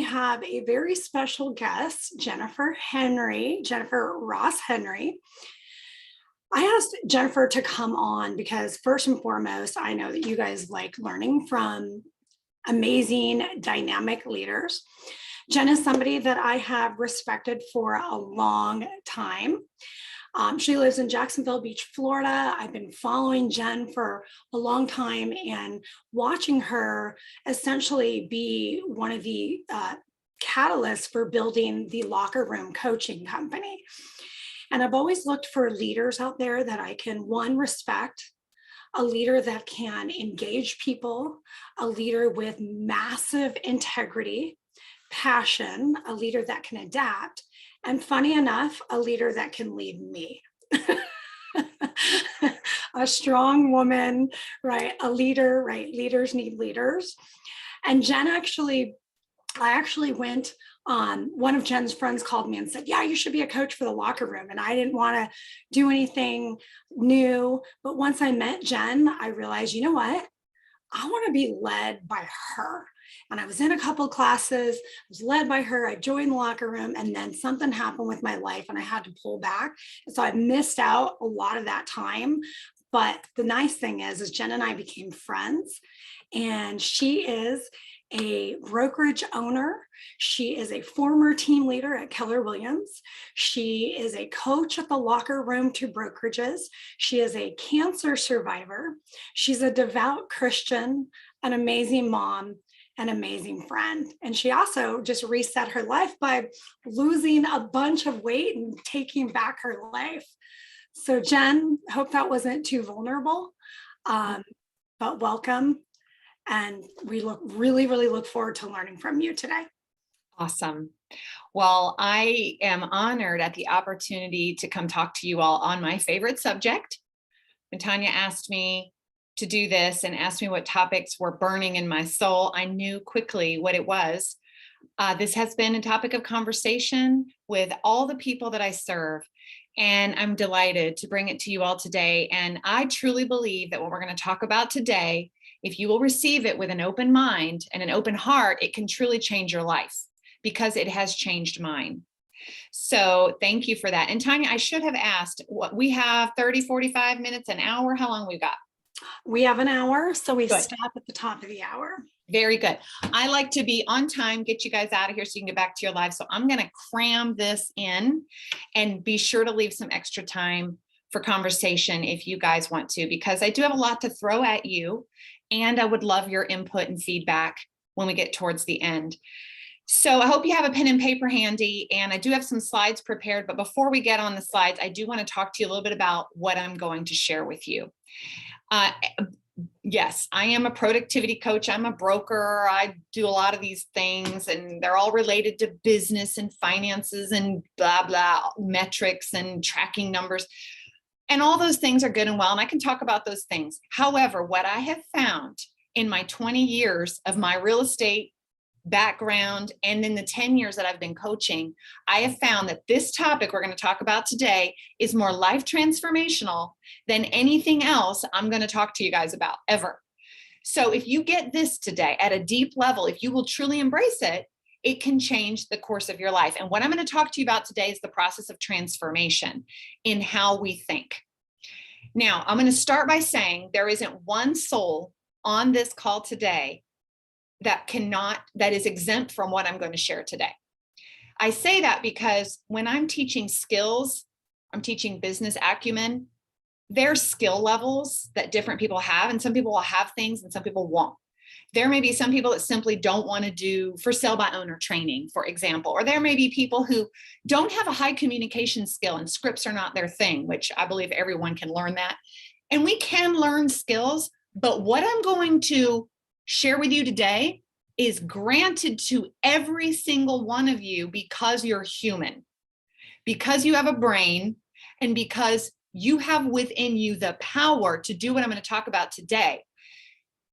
Have a very special guest, Jennifer Ross Henry. I asked Jennifer to come on because first and foremost, I know that you guys like learning from amazing, dynamic leaders. Jen is somebody that I have respected for a long time. She lives in Jacksonville Beach, Florida. I've been following Jen for a long time and watching her essentially be one of the catalysts for building the locker room coaching company. And I've always looked for leaders out there that I can, one, respect, a leader that can engage people, a leader with massive integrity, passion, a leader that can adapt, and funny enough, a leader that can lead me. A strong woman, right? A leader, right? Leaders need leaders. And Jen I actually went on, one of Jen's friends called me and said, yeah, you should be a coach for the locker room. And I didn't want to do anything new. But once I met Jen, I realized, you know what? I want to be led by her. And I was in a couple of classes, I was led by her. I joined the locker room, and then something happened with my life and I had to pull back. And so I missed out a lot of that time. But the nice thing is Jen and I became friends, and she is a brokerage owner. She is a former team leader at Keller Williams. She is a coach at the locker room to brokerages. She is a cancer survivor. She's a devout Christian, an amazing mom, an amazing friend. And she also just reset her life by losing a bunch of weight and taking back her life. So Jen, hope that wasn't too vulnerable, but welcome. And we really look forward to learning from you today. Awesome. Well, I am honored at the opportunity to come talk to you all on my favorite subject. When Tanya asked me to do this and asked me what topics were burning in my soul, I knew quickly what it was. This has been a topic of conversation with all the people that I serve, and I'm delighted to bring it to you all today. And I truly believe that what we're going to talk about today, if you will receive it with an open mind and an open heart, it can truly change your life, because it has changed mine. So thank you for that. And Tanya, I should have asked, what we have 30, 45 minutes, an hour, how long we got? We have an hour, so we Good. stop at the top of the hour. Very good. I like to be on time, get you guys out of here so you can get back to your lives. So I'm going to cram this in and be sure to leave some extra time for conversation if you guys want to, because I do have a lot to throw at you, and I would love your input and feedback when we get towards the end. So I hope you have a pen and paper handy, and I do have some slides prepared. But before we get on the slides, I do want to talk to you a little bit about what I'm going to share with you. Yes, I am a productivity coach. I'm a broker. I do a lot of these things, and they're all related to business and finances and blah, blah, metrics and tracking numbers. And all those things are good and well, and I can talk about those things. However, what I have found in my 20 years of my real estate background and in the 10 years that I've been coaching, I have found that this topic we're going to talk about today is more life transformational than anything else I'm going to talk to you guys about ever. So if you get this today at a deep level, if you will truly embrace it, it can change the course of your life. And what I'm going to talk to you about today is the process of transformation in how we think. Now, I'm going to start by saying there isn't one soul on this call today that is exempt from what I'm going to share today. I say that because when I'm teaching skills, I'm teaching business acumen, there's skill levels that different people have, and some people will have things and some people won't. There may be some people that simply don't want to do for sale by owner training, for example, or there may be people who don't have a high communication skill and scripts are not their thing, which I believe everyone can learn that. And we can learn skills, but what I'm going to share with you today is granted to every single one of you because you're human, because you have a brain, and because you have within you the power to do what I'm going to talk about today.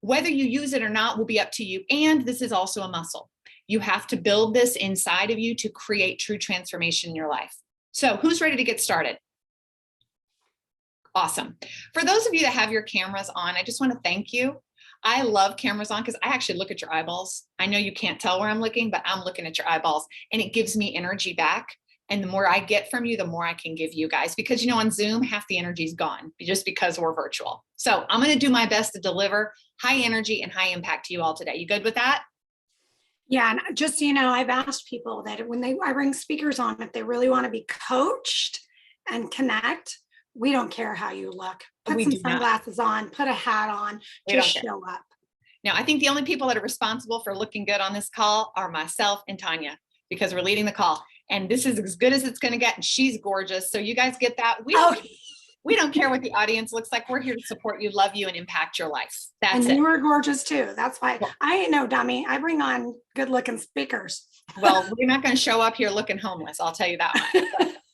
Whether you use it or not will be up to you. And this is also a muscle. You have to build this inside of you to create true transformation in your life. So who's ready to get started? Awesome. For those of you that have your cameras on, I just want to thank you. I love cameras on because I actually look at your eyeballs. I know you can't tell where I'm looking, but I'm looking at your eyeballs and it gives me energy back. And the more I get from you, the more I can give you guys, because, you know, on Zoom, half the energy is gone just because we're virtual. So I'm going to do my best to deliver high energy and high impact to you all today. You good with that? Yeah, and just so you know, I've asked people that when I bring speakers on, if they really want to be coached and connect, we don't care how you look. Put We some do not. sunglasses on, put a hat on, We just don't care. show up. Now, I think the only people that are responsible for looking good on this call are myself and Tanya, because we're leading the call. And this is as good as it's going to get. And she's gorgeous. So you guys get that. We don't care what the audience looks like. We're here to support you, love you, and impact your life. That's it. And you are gorgeous too. That's why I ain't no dummy. I bring on good looking speakers. Well, we're not going to show up here looking homeless. I'll tell you that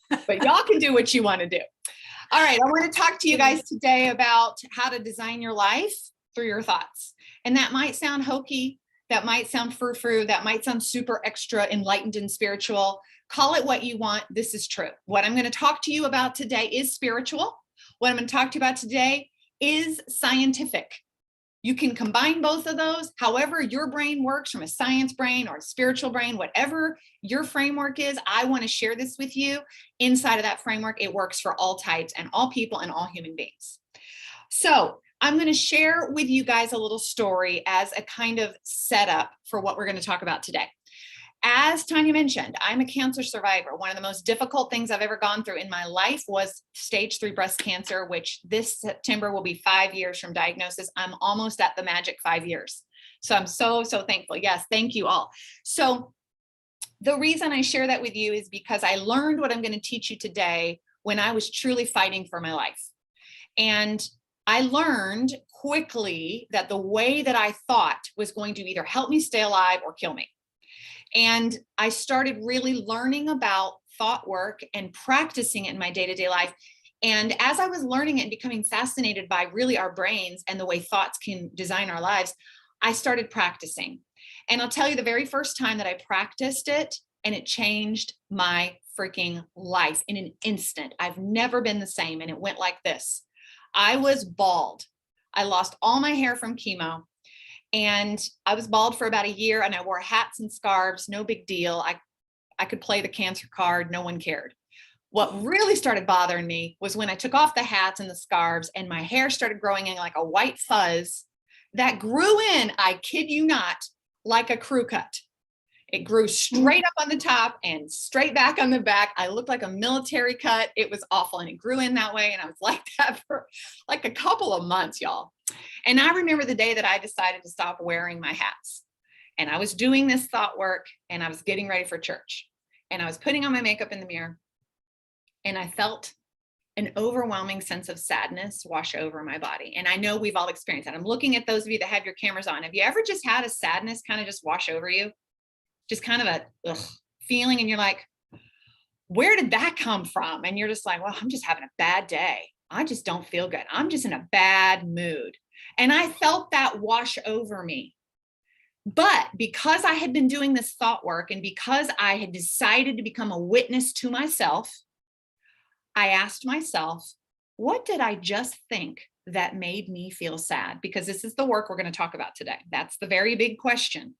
much. But y'all can do what you want to do. All right. I want to talk to you guys today about how to design your life through your thoughts. And that might sound hokey. That might sound frou-frou. That might sound super extra enlightened and spiritual. Call it what you want. This is true. What I'm going to talk to you about today is spiritual. What I'm going to talk to you about today is scientific. You can combine both of those. However your brain works, from a science brain or a spiritual brain, whatever your framework is, I want to share this with you. Inside of that framework, it works for all types and all people and all human beings. So I'm going to share with you guys a little story as a kind of setup for what we're going to talk about today. As Tanya mentioned, I'm a cancer survivor. One of the most difficult things I've ever gone through in my life was stage 3 breast cancer, which this September will be 5 years from diagnosis. I'm almost at the magic 5 years. So I'm so thankful. Yes, thank you all. So the reason I share that with you is because I learned what I'm going to teach you today when I was truly fighting for my life. And I learned quickly that the way that I thought was going to either help me stay alive or kill me. And I started really learning about thought work and practicing it in my day-to-day life. And as I was learning it and becoming fascinated by really our brains and the way thoughts can design our lives, I started practicing. And I'll tell you, the very first time that I practiced it, and it changed my freaking life in an instant. I've never been the same. And it went like this. I was bald. I lost all my hair from chemo. And I was bald for about a year, and I wore hats and scarves. No big deal. I could play the cancer card. No one cared. What really started bothering me was when I took off the hats and the scarves and my hair started growing in like a white fuzz that grew in, I kid you not, like a crew cut. It grew straight up on the top and straight back on the back. I looked like a military cut. It was awful. And it grew in that way. And I was like that for like a couple of months, y'all. And I remember the day that I decided to stop wearing my hats. And I was doing this thought work and I was getting ready for church. And I was putting on my makeup in the mirror. And I felt an overwhelming sense of sadness wash over my body. And I know we've all experienced that. I'm looking at those of you that have your cameras on. Have you ever just had a sadness kind of just wash over you? Just kind of a feeling, and you're like, where did that come from? And you're just like, well, I'm just having a bad day. I just don't feel good. I'm just in a bad mood. And I felt that wash over me. But because I had been doing this thought work and because I had decided to become a witness to myself, I asked myself, what did I just think that made me feel sad? Because this is the work we're going to talk about today. That's the very big question.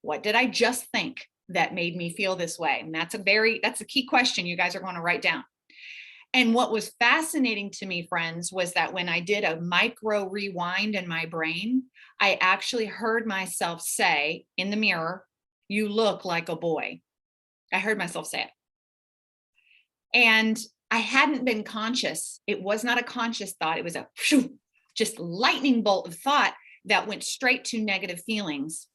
What did I just think that made me feel this way? And that's a key question you guys are going to write down. And what was fascinating to me, friends, was that when I did a micro rewind in my brain, I actually heard myself say in the mirror, you look like a boy. I heard myself say it. And I hadn't been conscious. It was not a conscious thought. It was a just lightning bolt of thought that went straight to negative feelings.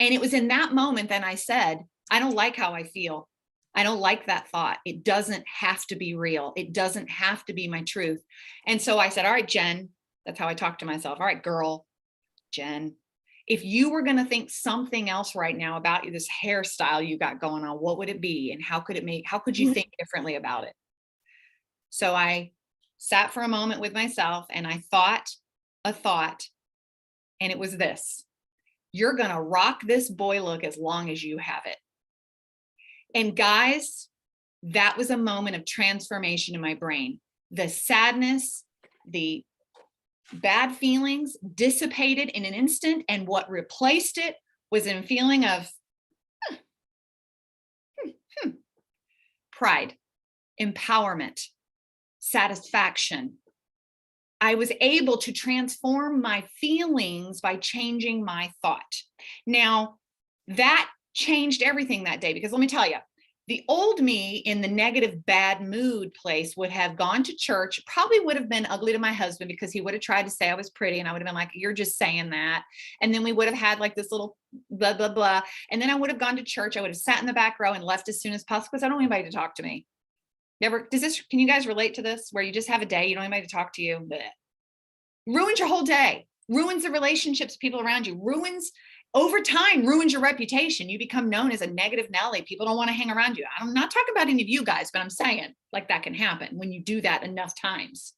And it was in that moment that I said, I don't like how I feel. I don't like that thought. It doesn't have to be real. It doesn't have to be my truth. And so I said, all right, Jen, that's how I talk to myself. All right, girl, Jen, if you were going to think something else right now about you, this hairstyle you got going on, what would it be? And how could you think differently about it? So I sat for a moment with myself and I thought a thought, and it was this: you're going to rock this boy look as long as you have it. And guys, that was a moment of transformation in my brain. The sadness, the bad feelings dissipated in an instant. And what replaced it was a feeling of pride, empowerment, satisfaction. I was able to transform my feelings by changing my thought. Now, that changed everything that day, because let me tell you, the old me in the negative, bad mood place would have gone to church, probably would have been ugly to my husband because he would have tried to say I was pretty. And I would have been like, you're just saying that. And then we would have had like this little blah, blah, blah. And then I would have gone to church. I would have sat in the back row and left as soon as possible because I don't want anybody to talk to me. Can you guys relate to this where you just have a day, you don't want anybody to talk to you? Bleh. Ruins your whole day, ruins the relationships, people around you, over time, ruins your reputation. You become known as a negative Nelly. People don't want to hang around you. I'm not talking about any of you guys, but I'm saying like that can happen when you do that enough times.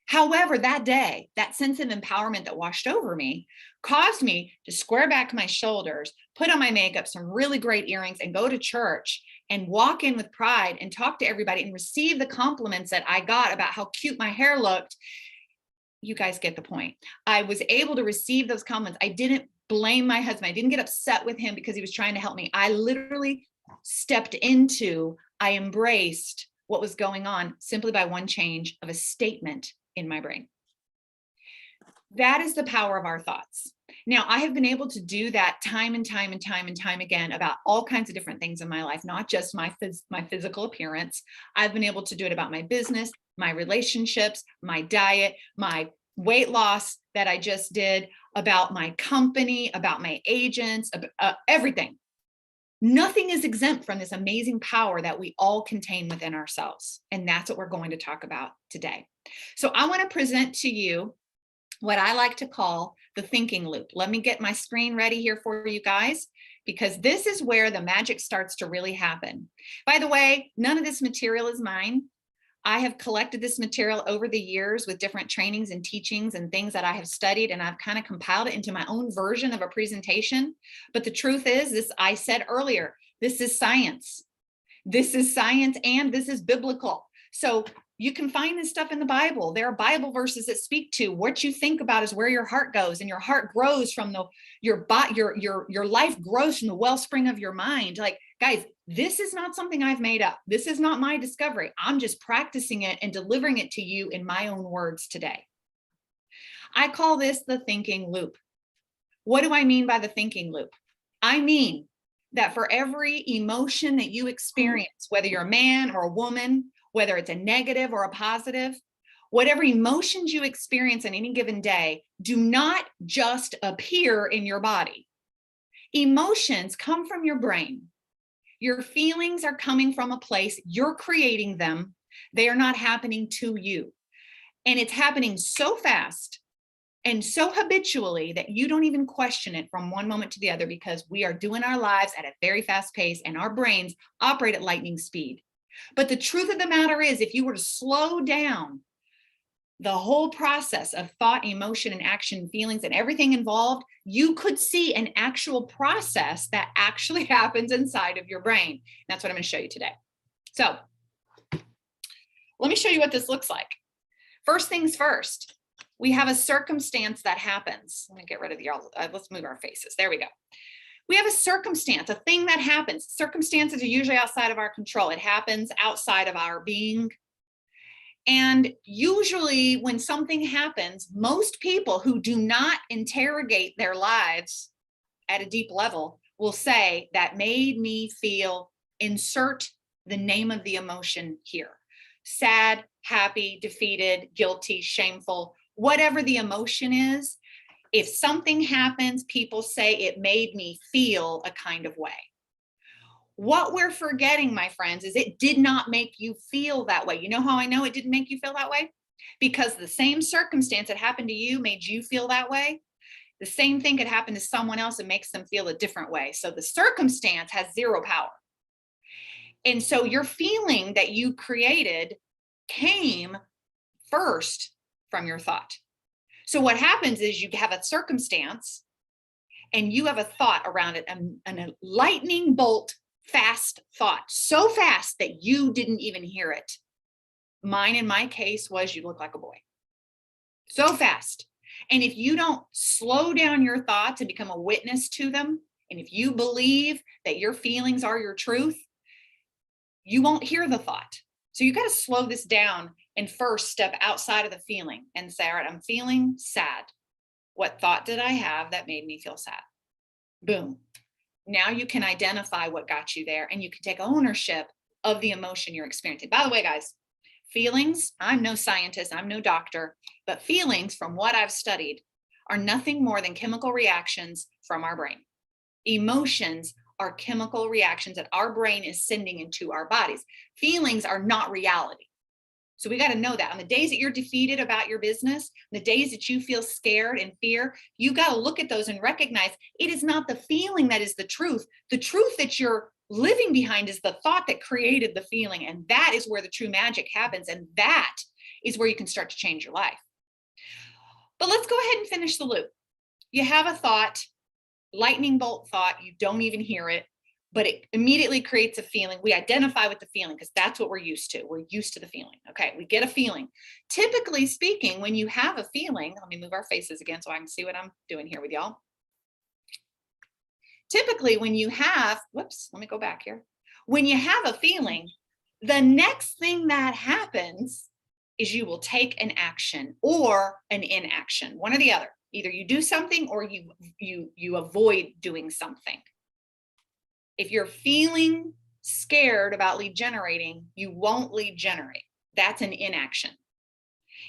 However, that day, that sense of empowerment that washed over me caused me to square back my shoulders, put on my makeup, some really great earrings, and go to church and walk in with pride and talk to everybody and receive the compliments that I got about how cute my hair looked. You guys get the point. I was able to receive those compliments. I didn't blame my husband. I didn't get upset with him because he was trying to help me. I literally I embraced what was going on simply by one change of a statement in my brain. That is the power of our thoughts. Now, I have been able to do that time and time and time and time again about all kinds of different things in my life, not just my physical appearance. I've been able to do it about my business, my relationships, my diet, my weight loss that I just did, about my company, about my agents, everything. Nothing is exempt from this amazing power that we all contain within ourselves. And that's what we're going to talk about today. So I want to present to you what I like to call the thinking loop. Let me get my screen ready here for you guys, because this is where the magic starts to really happen. By the way, none of this material is mine. I have collected this material over the years with different trainings and teachings and things that I have studied, and I've kind of compiled it into my own version of a presentation. But the truth is, this, I said earlier, this is science. This is science and this is biblical. So you can find this stuff in the Bible. There are Bible verses that speak to what you think about is where your heart goes, and your heart grows from your life grows from the wellspring of your mind. Like, guys, this is not something I've made up. This is not my discovery. I'm just practicing it and delivering it to you in my own words today. I call this the thinking loop. What do I mean by the thinking loop? I mean that for every emotion that you experience, whether you're a man or a woman, whether it's a negative or a positive, whatever emotions you experience in any given day do not just appear in your body. Emotions come from your brain. Your feelings are coming from a place, you're creating them. They are not happening to you. And it's happening so fast and so habitually that you don't even question it from one moment to the other, because we are doing our lives at a very fast pace and our brains operate at lightning speed. But the truth of the matter is, if you were to slow down the whole process of thought, emotion, and action, feelings, and everything involved, you could see an actual process that actually happens inside of your brain. That's what I'm going to show you today. So let me show you what this looks like. First things first, we have a circumstance that happens. Let me get rid of let's move our faces. There we go. We have a circumstance, a thing that happens. Circumstances are usually outside of our control. It happens outside of our being. And usually when something happens, most people who do not interrogate their lives at a deep level will say, that made me feel, insert the name of the emotion here. Sad, happy, defeated, guilty, shameful, whatever the emotion is. If something happens, people say it made me feel a kind of way. What we're forgetting, my friends, is it did not make you feel that way. You know how I know it didn't make you feel that way? Because the same circumstance that happened to you made you feel that way. The same thing could happen to someone else and makes them feel a different way. So the circumstance has zero power. And so your feeling that you created came first from your thought. So what happens is you have a circumstance and you have a thought around it, and a lightning bolt fast thought, so fast that you didn't even hear it. Mine, in my case, was you look like a boy. So fast. And if you don't slow down your thoughts and become a witness to them, and if you believe that your feelings are your truth, you won't hear the thought. So you got to slow this down and first step outside of the feeling and say, all right, I'm feeling sad. What thought did I have that made me feel sad? Boom. Now you can identify what got you there, and you can take ownership of the emotion you're experiencing. By the way, guys, feelings, I'm no scientist, I'm no doctor, but feelings, from what I've studied, are nothing more than chemical reactions from our brain. Emotions are chemical reactions that our brain is sending into our bodies. Feelings are not reality. So we got to know that. On the days that you're defeated about your business, the days that you feel scared and fear, you got to look at those and recognize it is not the feeling that is the truth. The truth that you're living behind is the thought that created the feeling. And that is where the true magic happens. And that is where you can start to change your life. But let's go ahead and finish the loop. You have a thought, lightning bolt thought, you don't even hear it, but it immediately creates a feeling. We identify with the feeling because that's what we're used to. We're used to the feeling. Okay, we get a feeling. Typically speaking, when you have a feeling, let me move our faces again so I can see what I'm doing here with y'all. Typically, when you have, whoops, let me go back here. When you have a feeling, the next thing that happens is you will take an action or an inaction, one or the other. Either you do something or you avoid doing something. If you're feeling scared about lead generating, you won't lead generate. That's an inaction.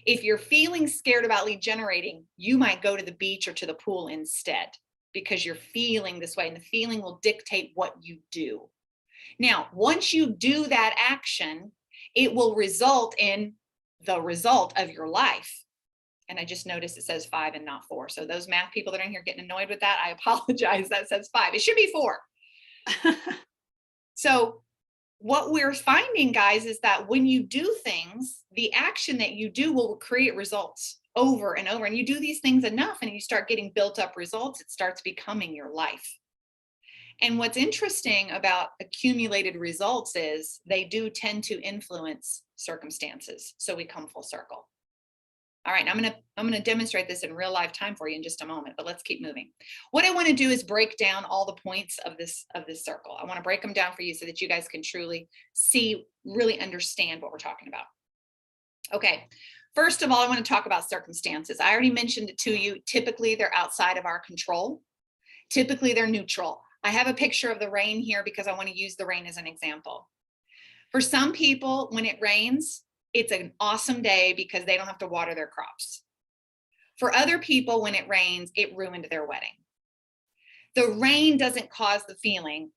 If you're feeling scared about lead generating, you might go to the beach or to the pool instead because you're feeling this way, and the feeling will dictate what you do. Now, once you do that action, it will result in the result of your life. And I just noticed it says 5 and not 4. So those math people that are in here getting annoyed with that, I apologize. That says 5. It should be 4. So what we're finding, guys, is that when you do things, the action that you do will create results over and over. And you do these things enough and you start getting built up results, it starts becoming your life. And what's interesting about accumulated results is they do tend to influence circumstances. So we come full circle. All right, I'm gonna demonstrate this in real life time for you in just a moment, but let's keep moving. What I want to do is break down all the points of this circle. I want to break them down for you so that you guys can truly see, really understand what we're talking about. Okay, first of all, I want to talk about circumstances. I already mentioned it to you. Typically, they're outside of our control. Typically, they're neutral. I have a picture of the rain here because I want to use the rain as an example. For some people, when it rains, it's an awesome day because they don't have to water their crops. For other people, when it rains, it ruined their wedding. The rain doesn't cause the feeling.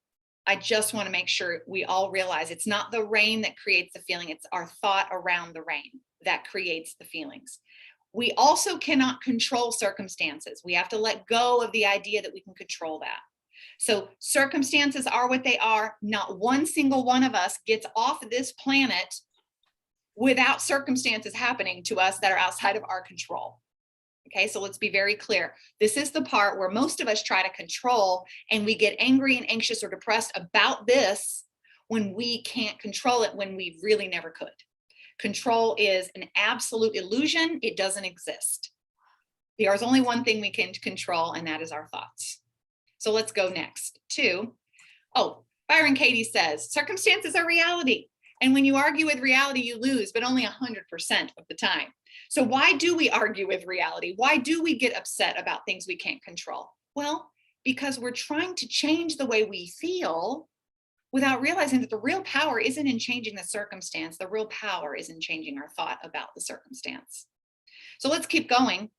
I just want to make sure we all realize it's not the rain that creates the feeling. It's our thought around the rain that creates the feelings. We also cannot control circumstances. We have to let go of the idea that we can control that. So circumstances are what they are. Not one single one of us gets off this planet without circumstances happening to us that are outside of our control. Okay, so let's be very clear. This is the part where most of us try to control, and we get angry and anxious or depressed about this when we can't control it, when we really never could. Control is an absolute illusion. It doesn't exist. There's only one thing we can control, and that is our thoughts. So let's go next to, Byron Katie says, circumstances are reality. And when you argue with reality, you lose, but only 100% of the time. So why do we argue with reality? Why do we get upset about things we can't control? Well, because we're trying to change the way we feel without realizing that the real power isn't in changing the circumstance. The real power is in changing our thought about the circumstance. So let's keep going,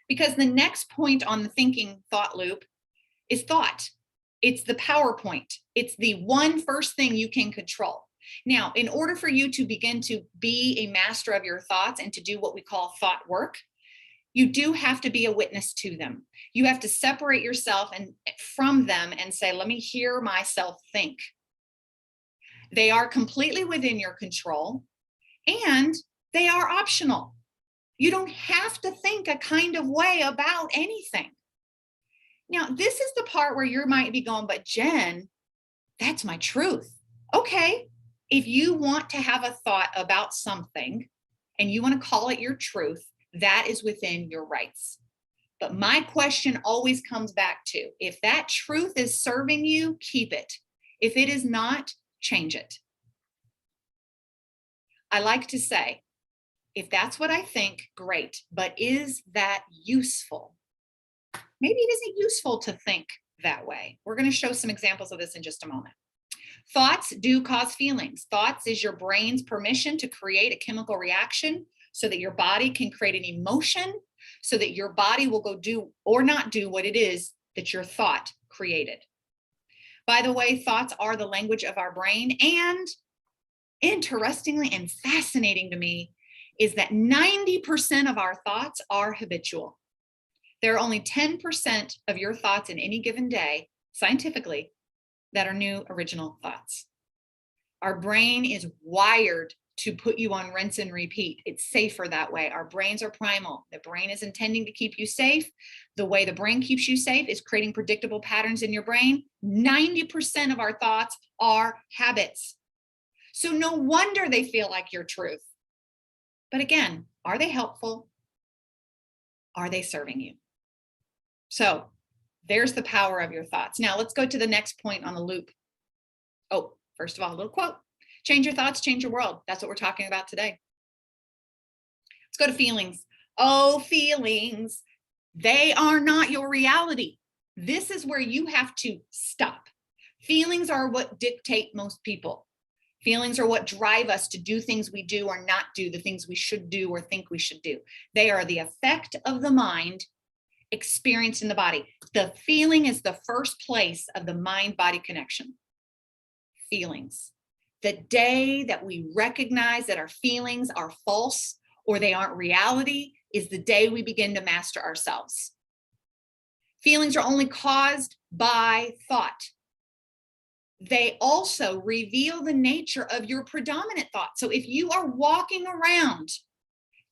because the next point on the thinking thought loop is thought. It's the PowerPoint. It's the one first thing you can control. Now, in order for you to begin to be a master of your thoughts and to do what we call thought work, you do have to be a witness to them. You have to separate yourself from them and say, let me hear myself think. They are completely within your control and they are optional. You don't have to think a kind of way about anything. Now, this is the part where you might be going, but Jen, that's my truth. Okay, if you want to have a thought about something and you want to call it your truth, That is within your rights. But my question always comes back to, if that truth is serving you, keep it. If it is not, change it. I like to say, if that's what I think, great, but is that useful? Maybe it isn't useful to think that way. We're going to show some examples of this in just a moment. Thoughts do cause feelings. Thoughts is your brain's permission to create a chemical reaction so that your body can create an emotion, so that your body will go do or not do what it is that your thought created. By the way, thoughts are the language of our brain. And interestingly and fascinating to me is that 90% of our thoughts are habitual. There are only 10% of your thoughts in any given day, scientifically, that are new original thoughts. Our brain is wired to put you on rinse and repeat. It's safer that way. Our brains are primal. The brain is intending to keep you safe. The way the brain keeps you safe is creating predictable patterns in your brain. 90% of our thoughts are habits. So no wonder they feel like your truth. But again, are they helpful? Are they serving you? So there's the power of your thoughts. Now let's go to the next point on the loop. Oh, first of all, a little quote. Change your thoughts, change your world. That's what we're talking about today. Let's go to feelings. Oh, feelings. They are not your reality. This is where you have to stop. Feelings are what dictate most people. Feelings are what drive us to do things we do or not do, the things we should do or think we should do. They are the effect of the mind experienced in the body. The feeling is the first place of the mind-body connection. Feelings. The day that we recognize that our feelings are false or they aren't reality is the day we begin to master ourselves. Feelings are only caused by thought. They also reveal the nature of your predominant thought. So if you are walking around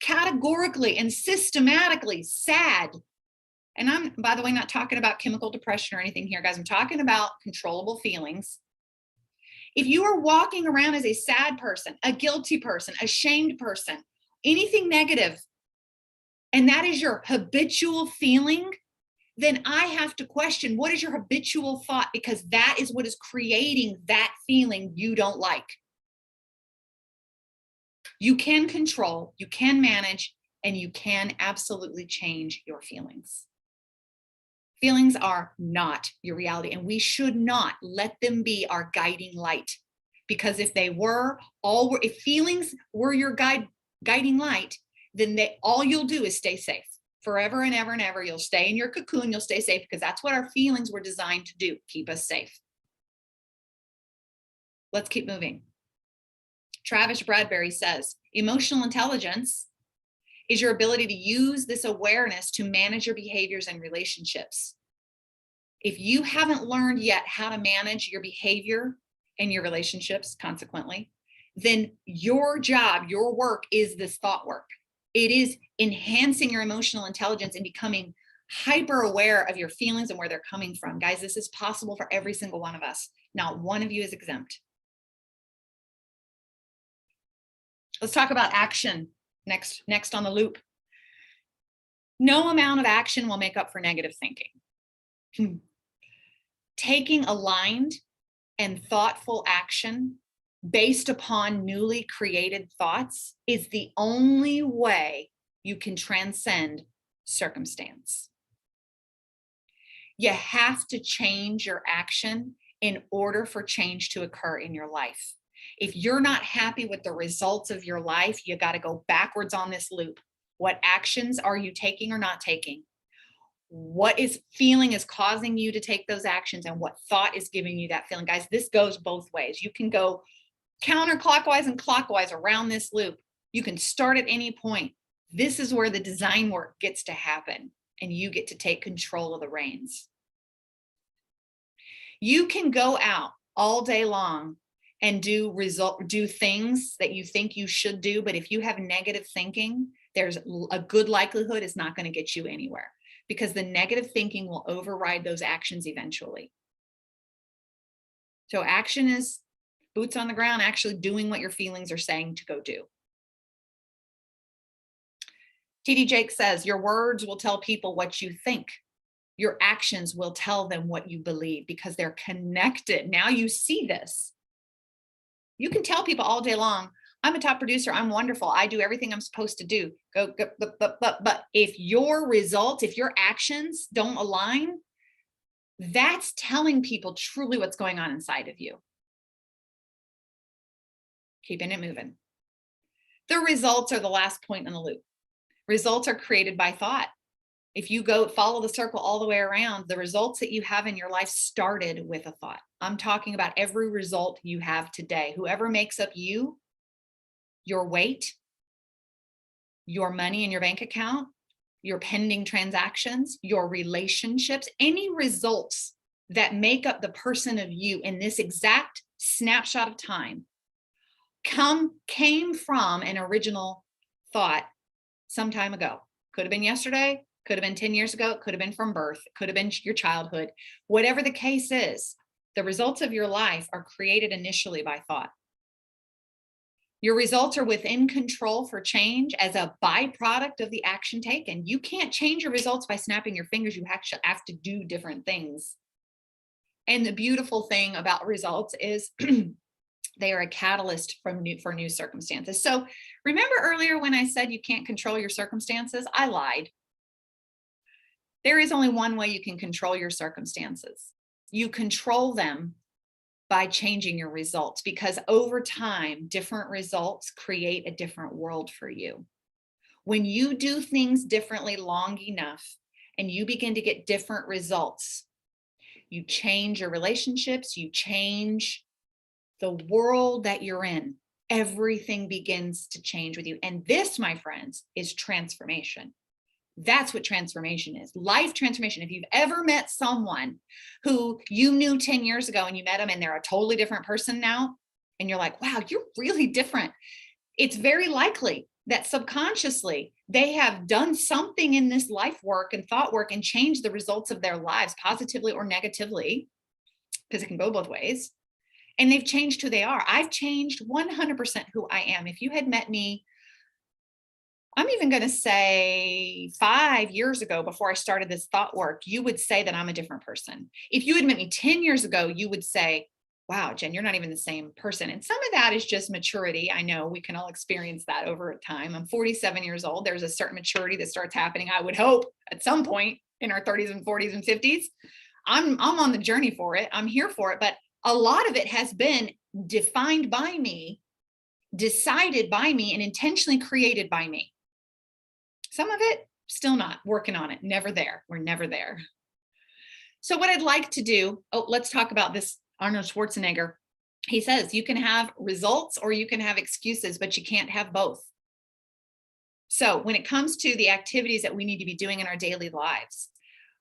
categorically and systematically sad, and I'm, by the way, not talking about chemical depression or anything here, guys, I'm talking about controllable feelings. If you are walking around as a sad person, a guilty person, a shamed person, anything negative, and that is your habitual feeling, then I have to question, what is your habitual thought? Because that is what is creating that feeling you don't like. You can control, you can manage, and you can absolutely change your feelings. Feelings are not your reality, and we should not let them be our guiding light. Because if they were, if feelings were your guiding light, then all you'll do is stay safe. Forever and ever and ever, you'll stay in your cocoon, you'll stay safe, because that's what our feelings were designed to do, keep us safe. Let's keep moving. Travis Bradbury says, emotional intelligence is your ability to use this awareness to manage your behaviors and relationships. If you haven't learned yet how to manage your behavior and your relationships, consequently, then your job, your work is this thought work. It is enhancing your emotional intelligence and becoming hyper aware of your feelings and where they're coming from. Guys, this is possible for every single one of us. Not one of you is exempt. Let's talk about action next on the loop. No amount of action will make up for negative thinking. Taking aligned and thoughtful action based upon newly created thoughts is the only way you can transcend circumstance. You have to change your action in order for change to occur in your life. If you're not happy with the results of your life, you got to go backwards on this loop. What actions are you taking or not taking? What feeling is causing you to take those actions, and what thought is giving you that feeling? Guys, this goes both ways. You can go counterclockwise and clockwise around this loop. You can start at any point. This is where the design work gets to happen, and you get to take control of the reins. You can go out all day long and do things that you think you should do, but if you have negative thinking, there's a good likelihood it's not going to get you anywhere, because the negative thinking will override those actions eventually. So action is boots on the ground, actually doing what your feelings are saying to go do. TD Jakes says, your words will tell people what you think. Your actions will tell them what you believe because they're connected. Now you see this. You can tell people all day long, I'm a top producer. I'm wonderful. I do everything I'm supposed to do. But if your results, if your actions don't align, that's telling people truly what's going on inside of you. Keeping it moving. The results are the last point in the loop. Results are created by thought. If you go follow the circle all the way around, the results that you have in your life started with a thought. I'm talking about every result you have today. Whoever makes up you, your weight, your money in your bank account, your pending transactions, your relationships, any results that make up the person of you in this exact snapshot of time came from an original thought some time ago. Could have been yesterday, could have been 10 years ago, could have been from birth, could have been your childhood. Whatever the case is, the results of your life are created initially by thought. Your results are within control for change as a byproduct of the action taken. You can't change your results by snapping your fingers. You actually have to do different things. And the beautiful thing about results is they are a catalyst for new circumstances. So remember earlier when I said you can't control your circumstances? I lied. There is only one way you can control your circumstances. You control them by changing your results, because over time, different results create a different world for you. When you do things differently long enough and you begin to get different results, you change your relationships, you change the world that you're in. Everything begins to change with you. And this, my friends, is transformation. That's what transformation is. Life transformation. If you've ever met someone who you knew 10 years ago and you met them and they're a totally different person now, and you're like, wow, you're really different. It's very likely that subconsciously they have done something in this life work and thought work and changed the results of their lives positively or negatively, because it can go both ways. And they've changed who they are. I've changed 100% who I am. If you had met me, I'm even going to say 5 years ago, before I started this thought work, you would say that I'm a different person. If you had met me 10 years ago, you would say, wow, Jen, you're not even the same person. And some of that is just maturity. I know we can all experience that over time. I'm 47 years old. There's a certain maturity that starts happening, I would hope, at some point in our 30s and 40s and 50s. I'm on the journey for it. I'm here for it. But a lot of it has been defined by me, decided by me, and intentionally created by me. Some of it, still not, working on it, never there. We're never there. So what I'd like to do, let's talk about this. Arnold Schwarzenegger, he says, you can have results or you can have excuses, but you can't have both. So when it comes to the activities that we need to be doing in our daily lives,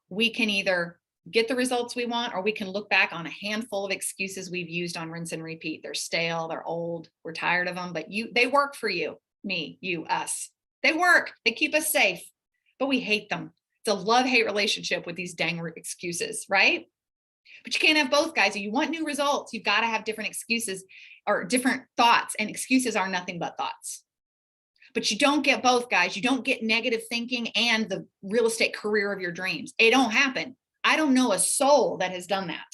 we can either get the results we want, or we can look back on a handful of excuses we've used on rinse and repeat. They're stale, they're old, we're tired of them, but they work for you, me, you, us. They work, they keep us safe, but we hate them. It's a love-hate relationship with these dang excuses, right? But you can't have both, guys. If you want new results, you've got to have different excuses or different thoughts, and excuses are nothing but thoughts. But you don't get both, guys. You don't get negative thinking and the real estate career of your dreams. It don't happen. I don't know a soul that has done that.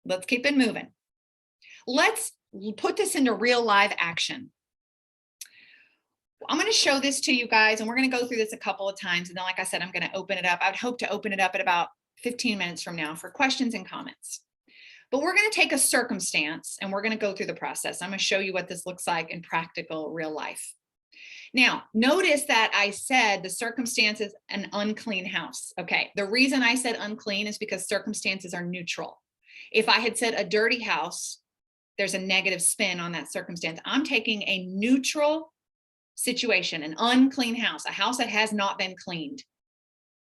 Let's keep it moving. Let's put this into real live action. I'm going to show this to you guys, and we're going to go through this a couple of times. And then, like I said, I'm going to open it up. I'd hope to open it up at about 15 minutes from now for questions and comments. But we're going to take a circumstance and we're going to go through the process. I'm going to show you what this looks like in practical real life. Now, notice that I said the circumstance is an unclean house. Okay. The reason I said unclean is because circumstances are neutral. If I had said a dirty house, there's a negative spin on that circumstance. I'm taking a neutral situation, an unclean house, a house that has not been cleaned.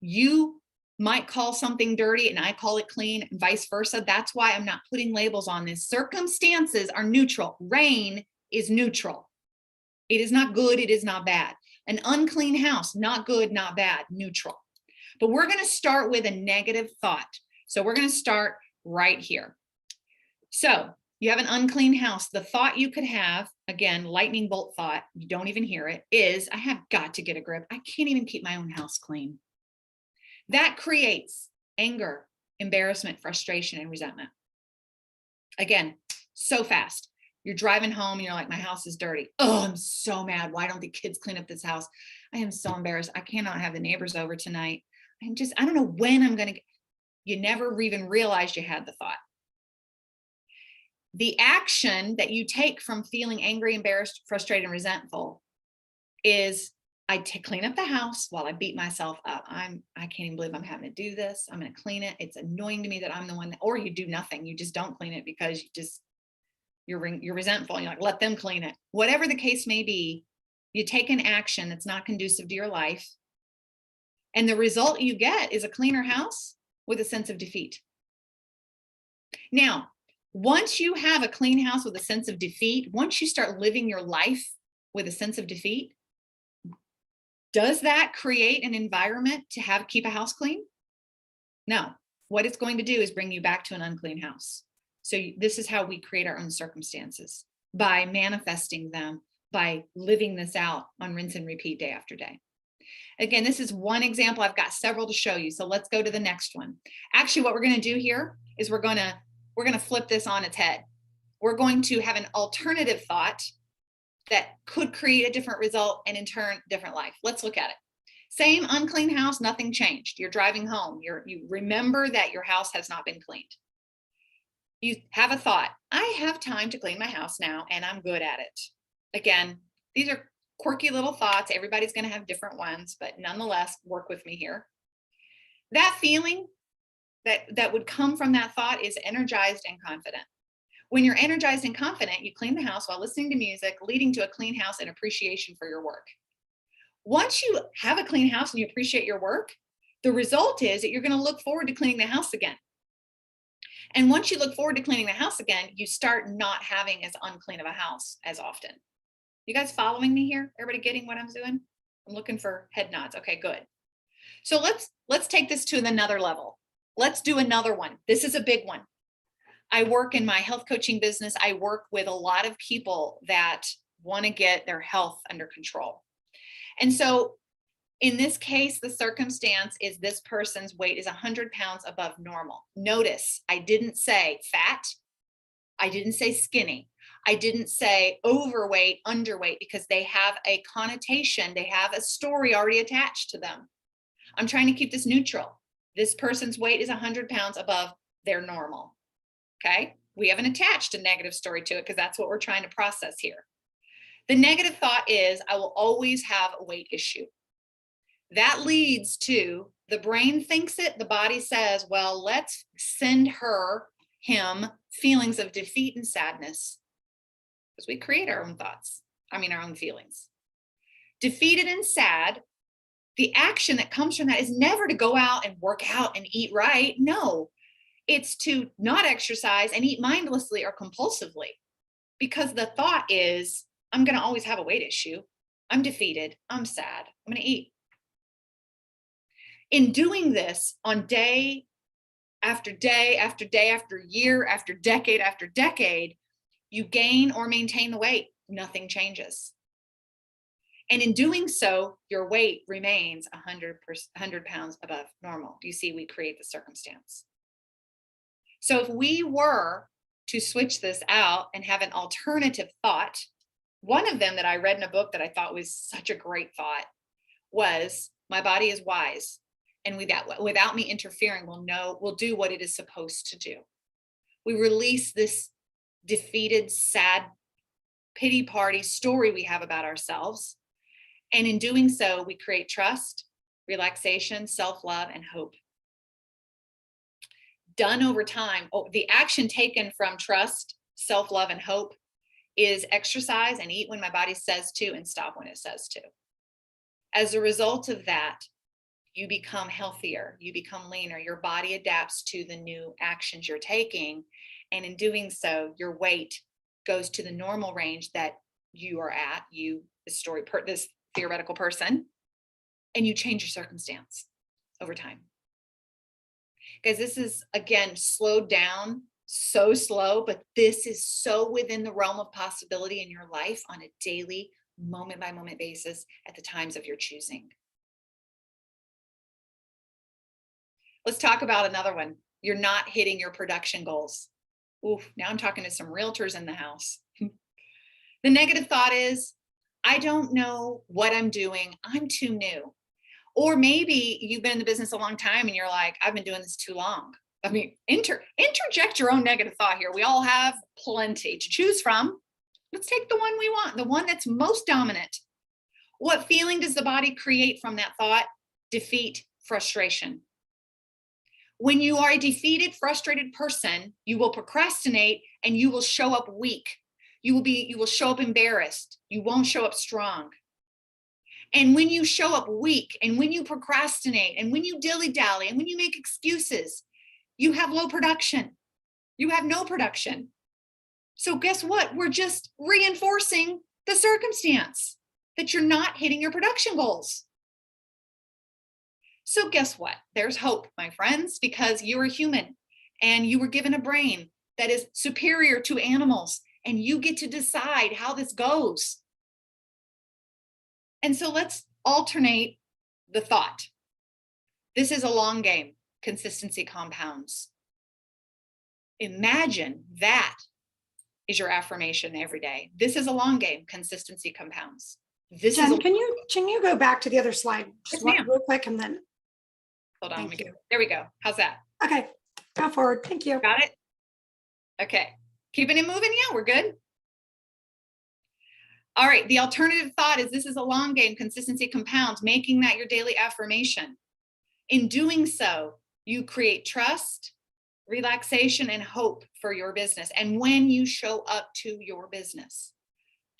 You might call something dirty and I call it clean, and vice versa. That's why I'm not putting labels on this. Circumstances are neutral. Rain is neutral. It is not good. It is not bad. An unclean house, not good, not bad, neutral. But we're going to start with a negative thought. So we're going to start right here. So You have an unclean house. The thought you could have, again, lightning bolt thought, you don't even hear it, is I have got to get a grip. I can't even keep my own house clean. That creates anger, embarrassment, frustration, and resentment. Again, so fast. You're driving home and you're like, my house is dirty. Oh, I'm so mad. Why don't the kids clean up this house? I am so embarrassed. I cannot have the neighbors over tonight. I don't know when I'm going to. You never even realized you had the thought. The action that you take from feeling angry, embarrassed, frustrated, and resentful is clean up the house while I beat myself up. I can't even believe I'm having to do this. I'm going to clean it. It's annoying to me that I'm the one that, or you do nothing. You just don't clean it because you're resentful and you're like, let them clean it. Whatever the case may be, you take an action that's not conducive to your life. And the result you get is a cleaner house with a sense of defeat. Now, once you have a clean house with a sense of defeat, once you start living your life with a sense of defeat, does that create an environment to keep a house clean? No. What it's going to do is bring you back to an unclean house. So this is how we create our own circumstances, by manifesting them, by living this out on rinse and repeat day after day. Again, this is one example. I've got several to show you. So let's go to the next one. Actually, what we're going to do here is we're going to flip this on its head. We're going to have an alternative thought that could create a different result and in turn, different life. Let's look at it. Same unclean house, nothing changed. You're driving home. You remember that your house has not been cleaned. You have a thought, I have time to clean my house now and I'm good at it. Again, these are quirky little thoughts. Everybody's going to have different ones, but nonetheless, work with me here. That feeling that would come from that thought is energized and confident. When you're energized and confident, you clean the house while listening to music, leading to a clean house and appreciation for your work. Once you have a clean house and you appreciate your work, the result is that you're going to look forward to cleaning the house again. And once you look forward to cleaning the house again, you start not having as unclean of a house as often. You guys following me here? Everybody getting what I'm doing? I'm looking for head nods. Okay, good. So let's take this to another level. Let's do another one. This is a big one. I work in my health coaching business. I work with a lot of people that want to get their health under control. And so in this case, the circumstance is this person's weight is 100 pounds above normal. Notice I didn't say fat. I didn't say skinny. I didn't say overweight, underweight, because they have a connotation. They have a story already attached to them. I'm trying to keep this neutral. This person's weight is 100 pounds above their normal. Okay. We haven't attached a negative story to it because that's what we're trying to process here. The negative thought is I will always have a weight issue. That leads to the brain thinks it, the body says, well, let's send him feelings of defeat and sadness, because we create our own thoughts. Our own feelings. Defeated and sad, the action that comes from that is never to go out and work out and eat right. No, it's to not exercise and eat mindlessly or compulsively, because the thought is, I'm going to always have a weight issue. I'm defeated. I'm sad. I'm going to eat. In doing this on day after day, after day, after year, after decade, you gain or maintain the weight. Nothing changes. And in doing so, your weight remains 100 pounds above normal. You see, we create the circumstance. So if we were to switch this out and have an alternative thought, one of them that I read in a book that I thought was such a great thought was, my body is wise. And without me interfering, we'll do what it is supposed to do. We release this defeated, sad, pity party story we have about ourselves. And in doing so, we create trust, relaxation, self-love, and hope. Done over time, the action taken from trust, self-love, and hope is exercise and eat when my body says to and stop when it says to. As a result of that, you become healthier, you become leaner, your body adapts to the new actions you're taking. And in doing so, your weight goes to the normal range that you are at, this theoretical person, and you change your circumstance over time. Because this is, again, slowed down So slow, but this is so within the realm of possibility in your life on a daily, moment by moment basis at the times of your choosing. Let's talk about another one. You're not hitting your production goals. Oof, now I'm talking to some realtors in the house. The negative thought is, I don't know what I'm doing. I'm too new. Or maybe you've been in the business a long time and you're like, I've been doing this too long. I mean, interject your own negative thought here. We all have plenty to choose from. Let's take the one we want, the one that's most dominant. What feeling does the body create from that thought? Defeat, frustration. When you are a defeated, frustrated person, you will procrastinate and you will show up weak. You will show up embarrassed. You won't show up strong. And when you show up weak and when you procrastinate and when you dilly-dally and when you make excuses, you have low production. You have no production. So guess what? We're just reinforcing the circumstance that you're not hitting your production goals. So guess what? There's hope, my friends, because you're a human and you were given a brain that is superior to animals, and you get to decide how this goes. And so let's alternate the thought. This is a long game. Consistency compounds. Imagine that is your affirmation every day. This is a long game. Consistency compounds. Jen, can you go back to the other slide Yes, real quick and then? Hold on. Thank you. There we go. How's that? Okay, go forward. Thank you. Got it? Okay. Keeping it moving? Yeah, we're good. All right. The alternative thought is this is a long game. Consistency compounds, making that your daily affirmation. In doing so, you create trust, relaxation, and hope for your business. And when you show up to your business,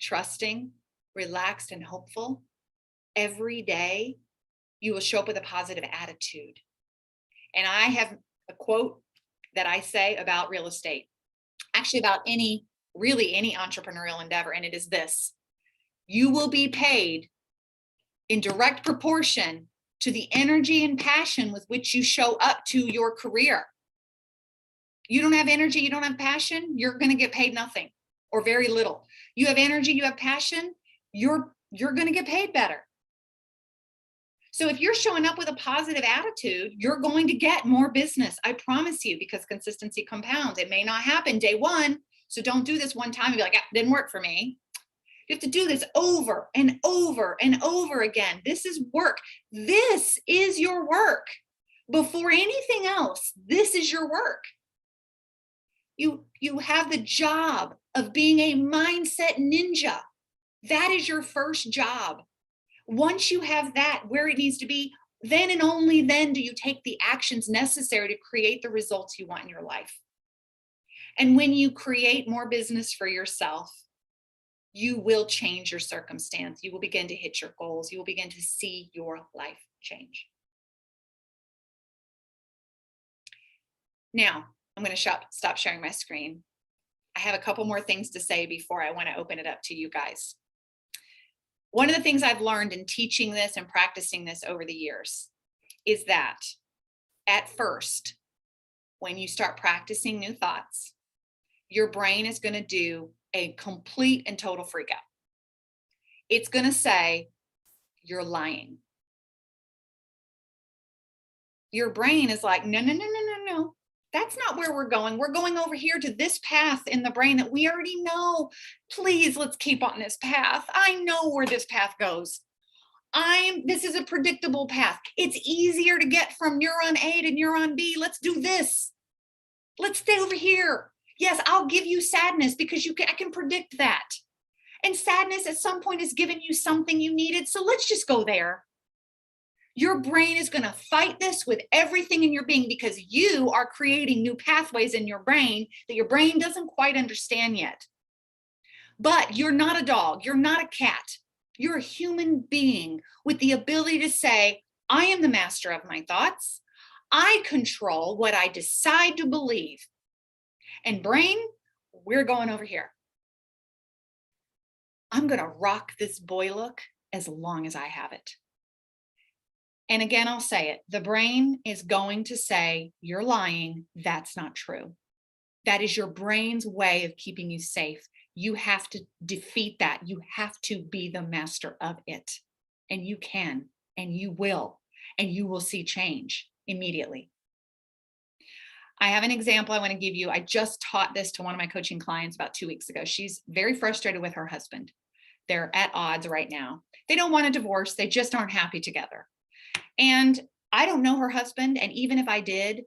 trusting, relaxed, and hopeful, every day, you will show up with a positive attitude. And I have a quote that I say about real estate, actually about any entrepreneurial endeavor, and it is this: you will be paid in direct proportion to the energy and passion with which you show up to your career. You don't have energy, you don't have passion, you're going to get paid nothing or very little. You have energy, you have passion, you're going to get paid better. So if you're showing up with a positive attitude, you're going to get more business. I promise you, because consistency compounds. It may not happen day one. So don't do this one time and be like, didn't work for me. You have to do this over and over and over again. This is work. This is your work. Before anything else, this is your work. You have the job of being a mindset ninja. That is your first job. Once you have that where it needs to be, then and only then do you take the actions necessary to create the results you want in your life. And when you create more business for yourself, you will change your circumstance. You will begin to hit your goals. You will begin to see your life change. Now, I'm going to stop sharing my screen. I have a couple more things to say before I want to open it up to you guys. One of the things I've learned in teaching this and practicing this over the years is that at first, when you start practicing new thoughts, your brain is going to do a complete and total freak out. It's going to say, you're lying. Your brain is like, no. That's not where we're going. We're going over here to this path in the brain that we already know. Please, let's keep on this path. I know where this path goes. This is a predictable path. It's easier to get from neuron A to neuron B. Let's do this. Let's stay over here. Yes, I'll give you sadness because I can predict that. And sadness at some point has given you something you needed. So let's just go there. Your brain is going to fight this with everything in your being because you are creating new pathways in your brain that your brain doesn't quite understand yet. But you're not a dog. You're not a cat. You're a human being with the ability to say, I am the master of my thoughts. I control what I decide to believe. And brain, we're going over here. I'm going to rock this boy look as long as I have it. And again, I'll say it. The brain is going to say, you're lying. That's not true. That is your brain's way of keeping you safe. You have to defeat that. You have to be the master of it. And you can, and you will, and you will see change immediately. I have an example I want to give you. I just taught this to one of my coaching clients about 2 weeks ago. She's very frustrated with her husband. They're at odds right now. They don't want a divorce. They just aren't happy together. And I don't know her husband. And even if I did,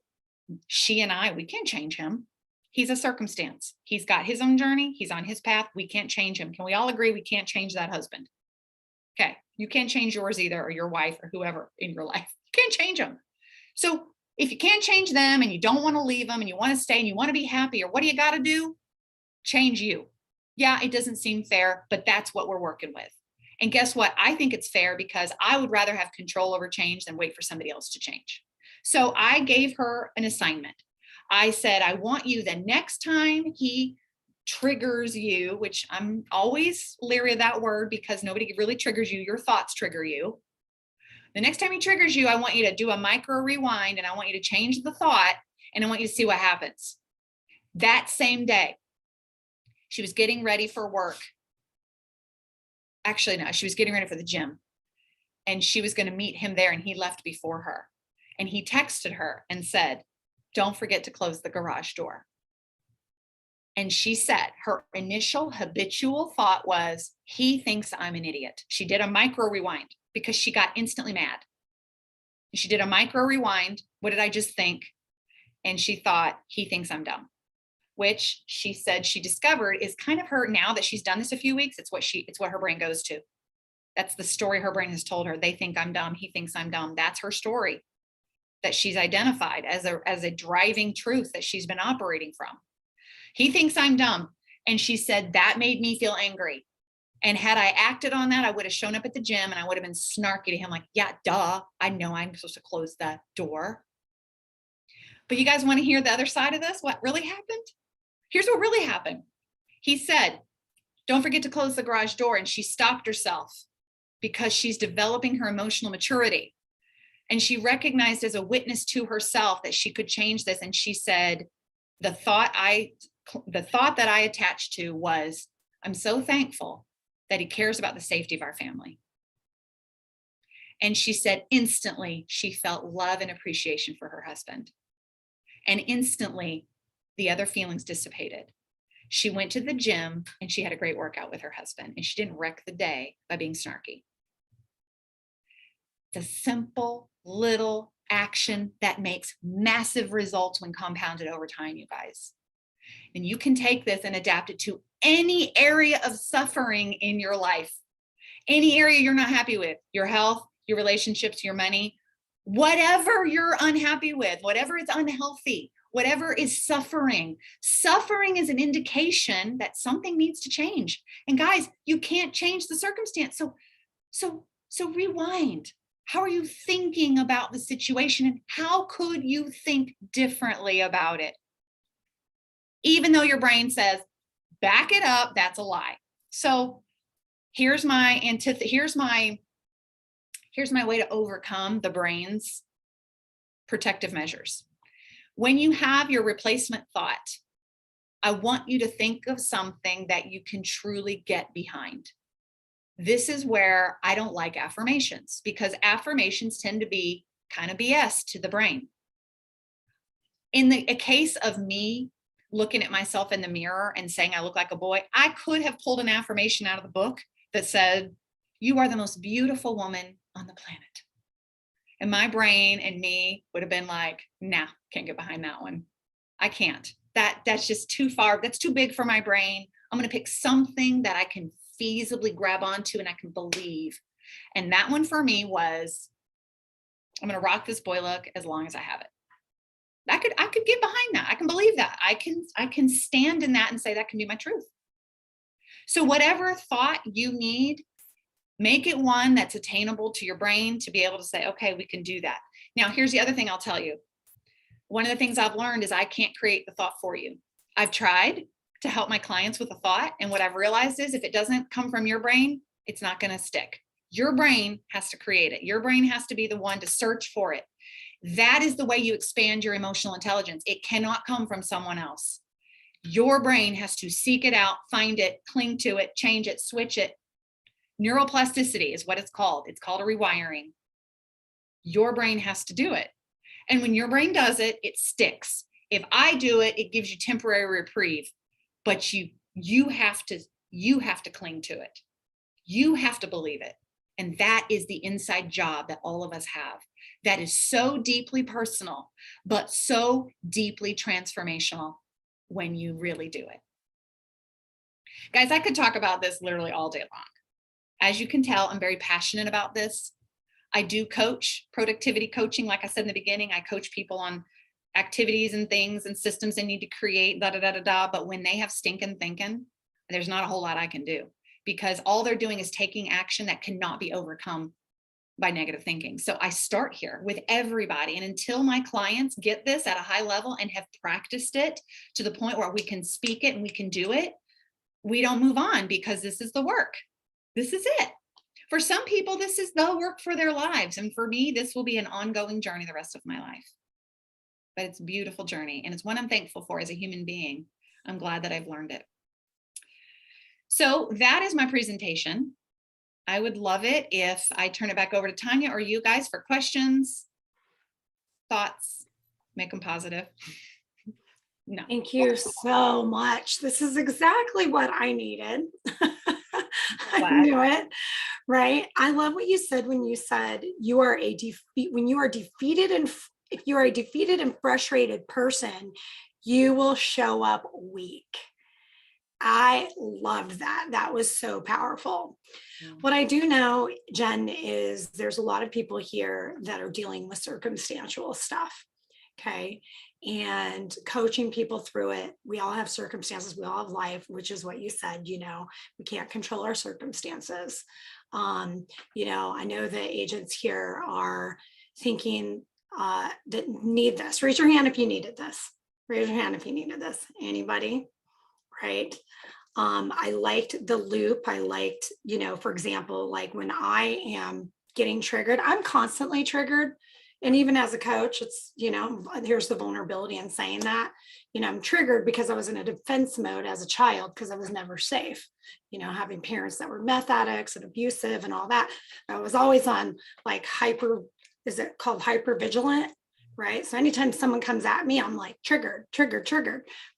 she and I, we can't change him. He's a circumstance. He's got his own journey. He's on his path. We can't change him. Can we all agree we can't change that husband? Okay. You can't change yours either, or your wife, or whoever in your life. You can't change them. So if you can't change them and you don't want to leave them and you want to stay and you want to be happy, or what do you got to do? Change you. Yeah, it doesn't seem fair, but that's what we're working with. And guess what? I think it's fair because I would rather have control over change than wait for somebody else to change. So I gave her an assignment. I said, I want you the next time he triggers you, which I'm always leery of that word because nobody really triggers you. Your thoughts trigger you. The next time he triggers you, I want you to do a micro rewind and I want you to change the thought and I want you to see what happens. That same day, she was getting ready for work. Actually, no, she was getting ready for the gym and she was going to meet him there and he left before her. And he texted her and said, don't forget to close the garage door. And she said her initial habitual thought was, he thinks I'm an idiot. She did a micro rewind because she got instantly mad. She did a micro rewind. What did I just think? And she thought, he thinks I'm dumb, which she said she discovered is kind of her, now that she's done this a few weeks, it's what her brain goes to. That's the story her brain has told her. They think I'm dumb. He thinks I'm dumb. That's her story that she's identified as a driving truth that she's been operating from. He thinks I'm dumb. And she said, that made me feel angry. And had I acted on that, I would have shown up at the gym and I would have been snarky to him like, yeah, duh, I know I'm supposed to close that door. But you guys want to hear the other side of this? What really happened? Here's what really happened. He said, don't forget to close the garage door. And she stopped herself because she's developing her emotional maturity. And she recognized as a witness to herself that she could change this. And she said, the thought that I attached to was, I'm so thankful that he cares about the safety of our family. And she said instantly she felt love and appreciation for her husband. And instantly the other feelings dissipated. She went to the gym and she had a great workout with her husband and she didn't wreck the day by being snarky. It's a simple little action that makes massive results when compounded over time, you guys. And you can take this and adapt it to any area of suffering in your life, any area you're not happy with, your health, your relationships, your money, whatever you're unhappy with, whatever is unhealthy, whatever is suffering. Suffering is an indication that something needs to change. And guys, you can't change the circumstance. So rewind. How are you thinking about the situation and how could you think differently about it? Even though your brain says, back it up, that's a lie. So here's my way to overcome the brain's protective measures. When you have your replacement thought, I want you to think of something that you can truly get behind. This is where I don't like affirmations because affirmations tend to be kind of BS to the brain. In a case of me looking at myself in the mirror and saying I look like a boy, I could have pulled an affirmation out of the book that said, you are the most beautiful woman on the planet. And my brain and me would have been like, nah, can't get behind that one. I can't. That's just too far. That's too big for my brain. I'm going to pick something that I can feasibly grab onto and I can believe. And that one for me was, I'm going to rock this boy look as long as I have it. I could get behind that. I can believe that. I can stand in that and say that can be my truth. So whatever thought you need, make it one that's attainable to your brain to be able to say, okay, we can do that. Now, here's the other thing I'll tell you. One of the things I've learned is I can't create the thought for you. I've tried to help my clients with a thought. And what I've realized is if it doesn't come from your brain, it's not going to stick. Your brain has to create it. Your brain has to be the one to search for it. That is the way you expand your emotional intelligence. It cannot come from someone else. Your brain has to seek it out, find it, cling to it, change it, switch it. Neuroplasticity is what it's called. It's called a rewiring. Your brain has to do it. And when your brain does it, it sticks. If I do it, it gives you temporary reprieve, but you have to cling to it. You have to believe it. And that is the inside job that all of us have. That is so deeply personal, but so deeply transformational when you really do it. Guys, I could talk about this literally all day long. As you can tell, I'm very passionate about this. I do coach, productivity coaching. Like I said in the beginning, I coach people on activities and things and systems they need to create, But when they have stinking thinking, there's not a whole lot I can do, because all they're doing is taking action that cannot be overcome by negative thinking. So I start here with everybody. And until my clients get this at a high level and have practiced it to the point where we can speak it and we can do it, we don't move on, because this is the work. This is it. For some people, this is the work for their lives. And for me, this will be an ongoing journey the rest of my life. But it's a beautiful journey. And it's one I'm thankful for as a human being. I'm glad that I've learned it. So that is my presentation. I would love it if I turn it back over to Tanya or you guys for questions, thoughts, make them positive. No. Thank you so much. This is exactly what I needed. I knew it, right? I love what you said when you said you are a when you are defeated, and if you are a defeated and frustrated person, you will show up weak. I loved that. That was so powerful. What I do know, Jen, is there's a lot of people here that are dealing with circumstantial stuff. Okay. And coaching people through it. We all have circumstances. We all have life, which is what you said, we can't control our circumstances. I know the agents here are thinking that need this. Raise your hand if you needed this. Raise your hand if you needed this. Anybody? Right. I liked the loop. I liked, for example, like when I am getting triggered, I'm constantly triggered. And even as a coach, it's, here's the vulnerability in saying that, I'm triggered because I was in a defense mode as a child because I was never safe, having parents that were meth addicts and abusive and all that. I was always on like is it called hyper vigilant? Right. So anytime someone comes at me, I'm like triggered.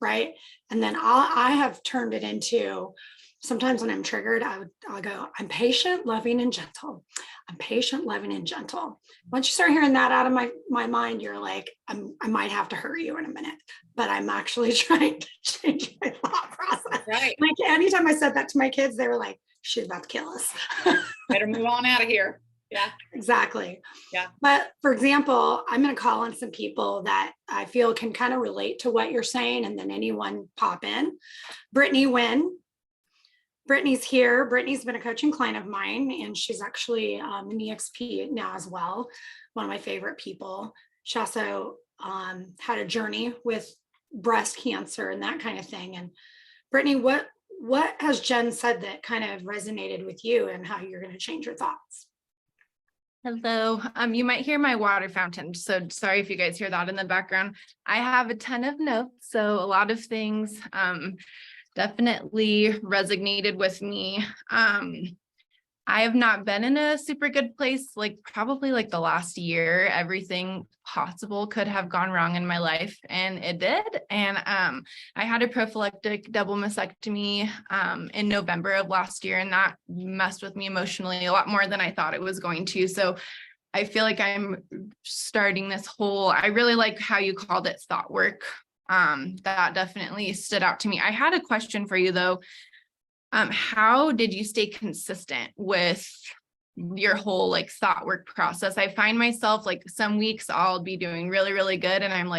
Right. And then I have turned it into, sometimes when I'm triggered, I'll go, I'm patient, loving, and gentle. I'm patient, loving, and gentle. Once you start hearing that out of my mind, you're like, I might have to hurt you in a minute, but I'm actually trying to change my thought process. Right. Like anytime I said that to my kids, they were like, she's about to kill us. Better move on out of here. Yeah, exactly. Yeah. But for example, I'm going to call on some people that I feel can kind of relate to what you're saying, and then anyone pop in. Brittany Wynn. Brittany's here. Brittany's been a coaching client of mine, and she's actually an EXP now as well. One of my favorite people. She also had a journey with breast cancer and that kind of thing. And Brittany, what has Jen said that kind of resonated with you and how you're going to change your thoughts? Hello. You might hear my water fountain, so sorry if you guys hear that in the background. I have a ton of notes, so a lot of things definitely resonated with me. I have not been in a super good place, probably the last year. Everything possible could have gone wrong in my life, and it did. And I had a prophylactic double mastectomy in November of last year, and that messed with me emotionally a lot more than I thought it was going to. So I feel like I'm starting this whole, I really like how you called it thought work. That definitely stood out to me. I had a question for you though. How did you stay consistent with your whole thought work process? I find myself some weeks I'll be doing really, really good and I'm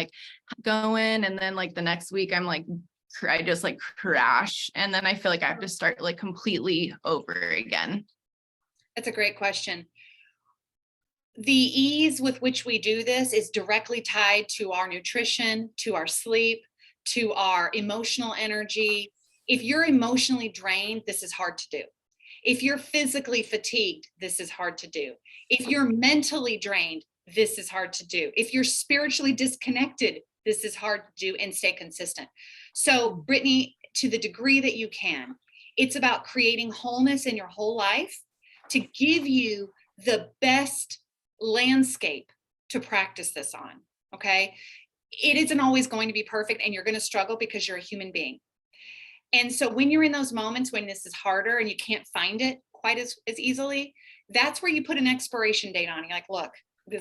going, and then the next week I'm I just crash. And then I feel like I have to start completely over again. That's a great question. The ease with which we do this is directly tied to our nutrition, to our sleep, to our emotional energy. If you're emotionally drained, this is hard to do. If you're physically fatigued, this is hard to do. If you're mentally drained, this is hard to do. If you're spiritually disconnected, This is hard to do, and stay consistent. So Brittany, to the degree that you can, it's about creating wholeness in your whole life to give you the best landscape to practice this on. Okay. It isn't always going to be perfect, and you're going to struggle because you're a human being. And so when you're in those moments when this is harder and you can't find it quite as easily, that's where you put an expiration date on. You're like, look,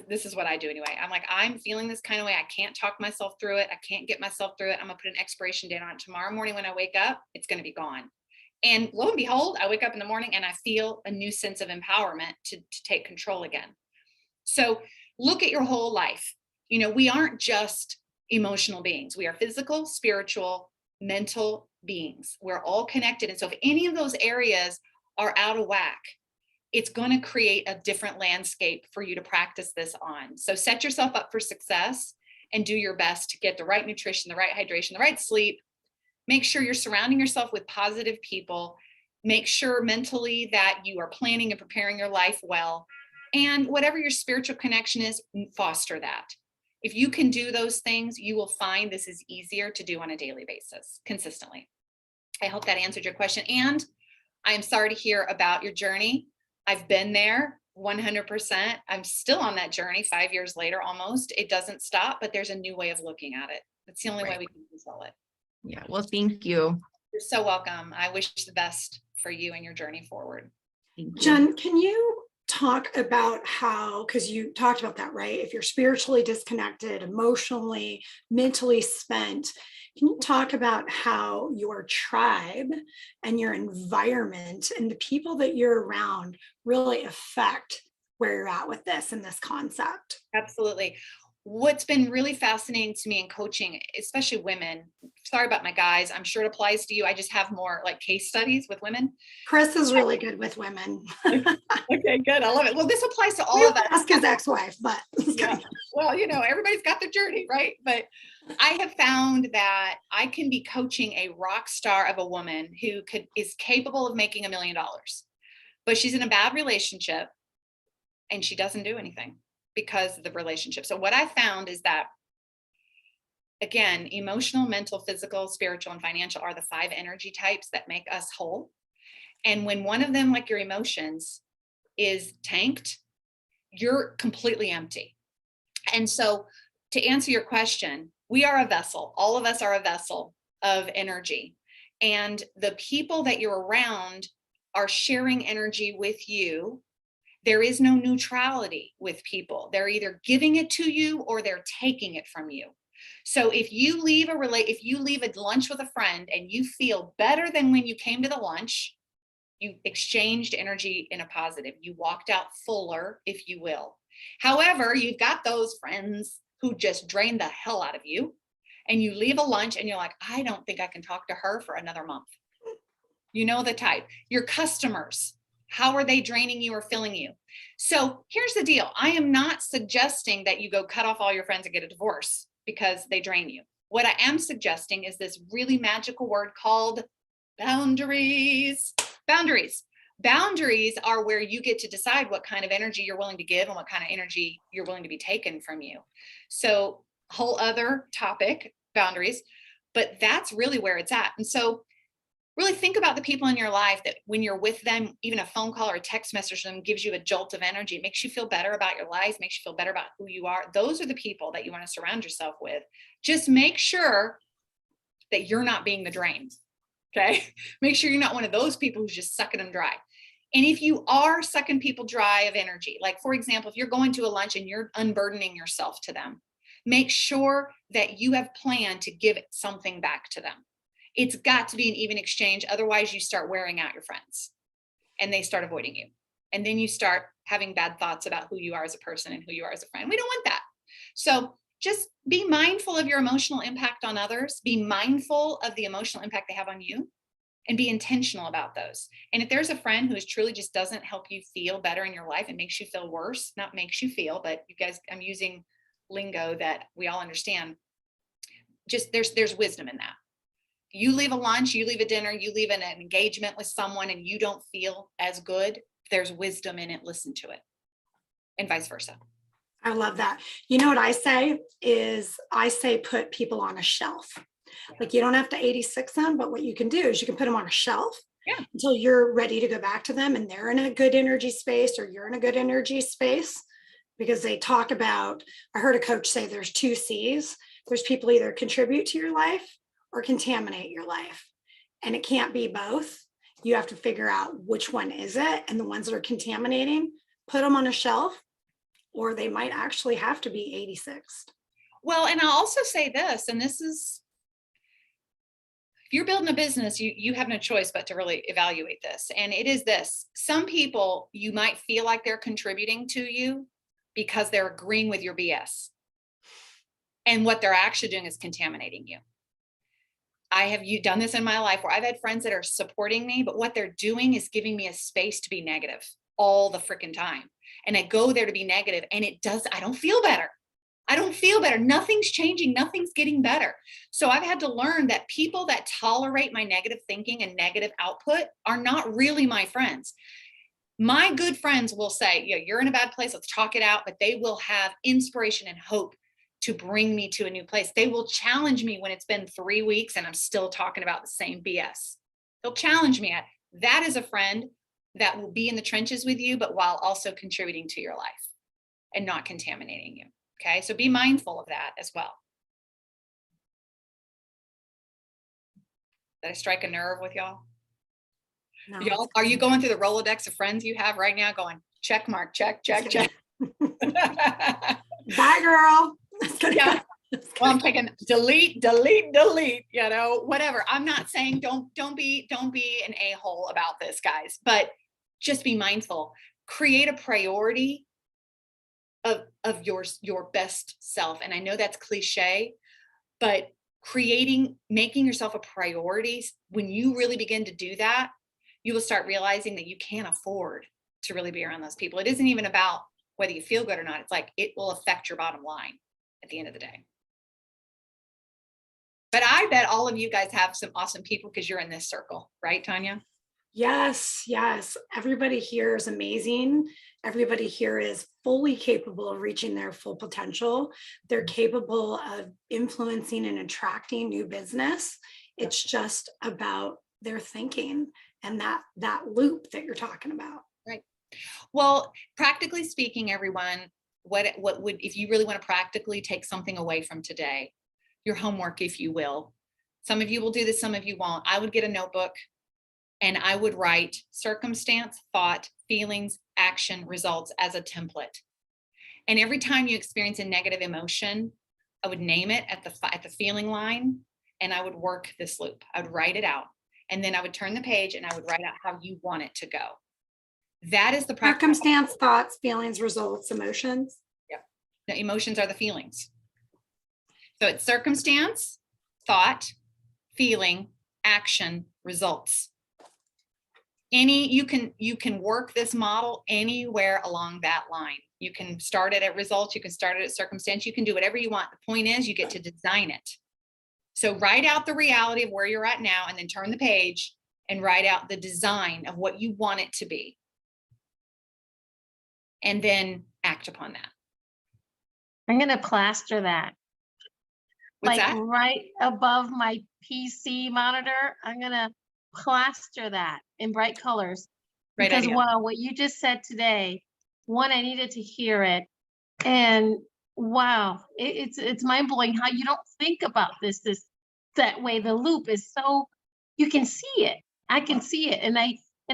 this is what I do anyway. I'm like, I'm feeling this kind of way. I can't talk myself through it. I can't get myself through it. I'm gonna put an expiration date on it. Tomorrow morning when I wake up, it's going to be gone. And lo and behold, I wake up in the morning and I feel a new sense of empowerment to take control again. So look at your whole life. You know, we aren't just emotional beings. We are physical, spiritual, mental beings. We're all connected. And so if any of those areas are out of whack, it's going to create a different landscape for you to practice this on. So set yourself up for success and do your best to get the right nutrition, the right hydration, the right sleep. Make sure you're surrounding yourself with positive people. Make sure mentally that you are planning and preparing your life well. And whatever your spiritual connection is, foster that. If you can do those things, you will find this is easier to do on a daily basis, consistently. I hope that answered your question. And I am sorry to hear about your journey. I've been there 100%. I'm still on that journey 5 years later, almost. It doesn't stop, but there's a new way of looking at it. It's the only way we can control it. Yeah. Well, thank you. You're so welcome. I wish the best for you and your journey forward. Jen, can you talk about how, because you talked about that, right? If you're spiritually disconnected, emotionally, mentally spent, can you talk about how your tribe and your environment and the people that you're around really affect where you're at with this and this concept? Absolutely. What's been really fascinating to me in coaching, especially women, sorry about my guys, I'm sure it applies to you. I just have more like case studies with women. Chris is really good with women. Okay, good. I love it. Well, this applies to all of us. Ask his ex-wife, but yeah. Well, you know, everybody's got their journey, right? But I have found that I can be coaching a rock star of a woman who is capable of making $1 million, but she's in a bad relationship and she doesn't do anything because of the relationship. So what I found is that, again, emotional, mental, physical, spiritual, and financial are the 5 energy types that make us whole. And when one of them, like your emotions, is tanked, you're completely empty. And so to answer your question, we are a vessel. All of us are a vessel of energy. And the people that you're around are sharing energy with you. There is no neutrality with people. They're either giving it to you or they're taking it from you. So if you leave a lunch with a friend and you feel better than when you came to the lunch, you exchanged energy in a positive. You walked out fuller, if you will. However, you've got those friends who just drain the hell out of you, and you leave a lunch and you're like, I don't think I can talk to her for another month. You know the type. Your customers, how are they draining you or filling you? So here's the deal. I am not suggesting that you go cut off all your friends and get a divorce because they drain you. What I am suggesting is this really magical word called boundaries. Boundaries. Boundaries are where you get to decide what kind of energy you're willing to give and what kind of energy you're willing to be taken from you. So whole other topic, boundaries, but that's really where it's at. And so really think about the people in your life that when you're with them, even a phone call or a text message from them gives you a jolt of energy. It makes you feel better about your life, makes you feel better about who you are. Those are the people that you want to surround yourself with. Just make sure that you're not being the drain. Okay. Make sure you're not one of those people who's just sucking them dry. And if you are sucking people dry of energy, like for example, if you're going to a lunch and you're unburdening yourself to them, make sure that you have planned to give something back to them. It's got to be an even exchange. Otherwise you start wearing out your friends and they start avoiding you. And then you start having bad thoughts about who you are as a person and who you are as a friend. We don't want that. So just be mindful of your emotional impact on others. Be mindful of the emotional impact they have on you and be intentional about those. And if there's a friend who is truly just doesn't help you feel better in your life and makes you feel worse, not makes you feel, but you guys, I'm using lingo that we all understand. Just there's wisdom in that. You leave a lunch, you leave a dinner, you leave an engagement with someone and you don't feel as good, there's wisdom in it, listen to it, and vice versa. I love that. You know what I say is put people on a shelf. Like you don't have to 86 them, but what you can do is you can put them on a shelf until you're ready to go back to them and they're in a good energy space or you're in a good energy space. Because they talk about, I heard a coach say there's 2 C's. There's people either contribute to your life or contaminate your life. And it can't be both. You have to figure out which one is it. And the ones that are contaminating, put them on a shelf, or they might actually have to be 86th. Well, and I'll also say this, and this is, if you're building a business, you have no choice but to really evaluate this. And it is this, some people, you might feel like they're contributing to you because they're agreeing with your BS. And what they're actually doing is contaminating you. You done this in my life where I've had friends that are supporting me, but what they're doing is giving me a space to be negative all the freaking time. And I go there to be negative and I don't feel better. Nothing's changing. Nothing's getting better. So I've had to learn that people that tolerate my negative thinking and negative output are not really my friends. My good friends will say, yeah, you're in a bad place. Let's talk it out. But they will have inspiration and hope to bring me to a new place. They will challenge me when it's been 3 weeks and I'm still talking about the same BS. They'll challenge me. That is a friend that will be in the trenches with you, but while also contributing to your life and not contaminating you. Okay. So be mindful of that as well. Did I strike a nerve with y'all? No. Y'all, are you going through the Rolodex of friends you have right now going, check mark, check. Bye, girl. Yeah. Well, I'm taking delete, whatever. I'm not saying don't be an a-hole about this, guys, but just be mindful. Create a priority of your best self. And I know that's cliche, but making yourself a priority, when you really begin to do that, you will start realizing that you can't afford to really be around those people. It isn't even about whether you feel good or not. It's like, it will affect your bottom line at the end of the day. But I bet all of you guys have some awesome people because you're in this circle, right, Tanya? Yes. Everybody here is amazing. Everybody here is fully capable of reaching their full potential. They're capable of influencing and attracting new business. It's just about their thinking and that loop that you're talking about. Right. Well, practically speaking, everyone, what would, if you really want to practically take something away from today, your homework, if you will. Some of you will do this, some of you won't. I would get a notebook and I would write circumstance, thought, feelings, action, results as a template. And every time you experience a negative emotion, I would name it at the feeling line and I would work this loop. I would write it out and then I would turn the page and I would write out how you want it to go. That is the circumstance, thoughts, feelings, results, emotions. Yep. The emotions are the feelings. So it's circumstance, thought, feeling, action, results. You can work this model anywhere along that line. You can start it at results. You can start it at circumstance. You can do whatever you want. The point is you get to design it. So write out the reality of where you're at now and then turn the page and write out the design of what you want it to be. And then act upon that. I'm going to plaster that. What's like that? Right above my PC monitor. I'm going to plaster that in bright colors. Right Because idea. wow, what you just said today, one, I needed to hear it. And wow, it's mind blowing how you don't think about this that way. The loop is so, you can see it. I can see it. And